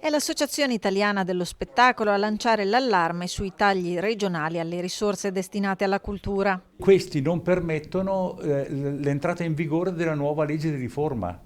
È l'Associazione Italiana dello Spettacolo a lanciare l'allarme sui tagli regionali alle risorse destinate alla cultura. Questi non permettono l'entrata in vigore della nuova legge di riforma.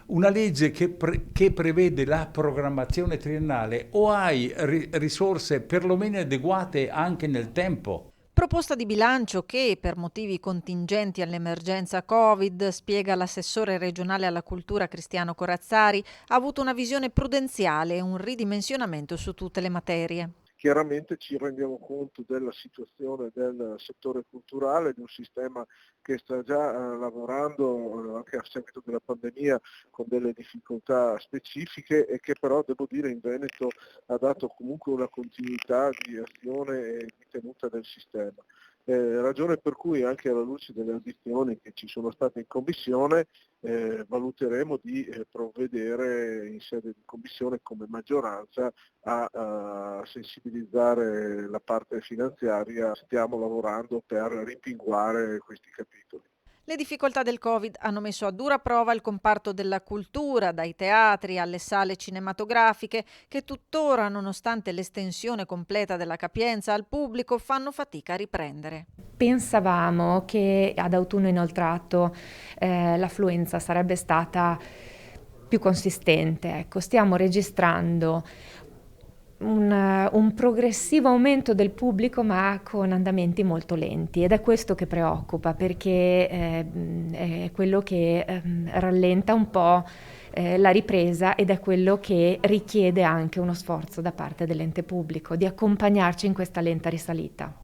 Una legge che prevede la programmazione triennale o hai risorse perlomeno adeguate anche nel tempo. Proposta di bilancio che, per motivi contingenti all'emergenza Covid, spiega l'assessore regionale alla cultura Cristiano Corazzari, ha avuto una visione prudenziale e un ridimensionamento su tutte le materie. Chiaramente ci rendiamo conto della situazione del settore culturale, di un sistema che sta già lavorando anche a seguito della pandemia con delle difficoltà specifiche e che però devo dire in Veneto ha dato comunque una continuità di azione e di tenuta del sistema. Ragione per cui anche alla luce delle audizioni che ci sono state in commissione valuteremo di provvedere in sede di commissione come maggioranza a sensibilizzare la parte finanziaria. Stiamo lavorando per rimpinguare questi capitoli. Le difficoltà del Covid hanno messo a dura prova il comparto della cultura, dai teatri alle sale cinematografiche, che tuttora, nonostante l'estensione completa della capienza al pubblico, fanno fatica a riprendere. Pensavamo che ad autunno inoltrato l'affluenza sarebbe stata più consistente. Ecco, stiamo registrando un progressivo aumento del pubblico ma con andamenti molto lenti ed è questo che preoccupa perché è quello che rallenta un po' la ripresa ed è quello che richiede anche uno sforzo da parte dell'ente pubblico di accompagnarci in questa lenta risalita.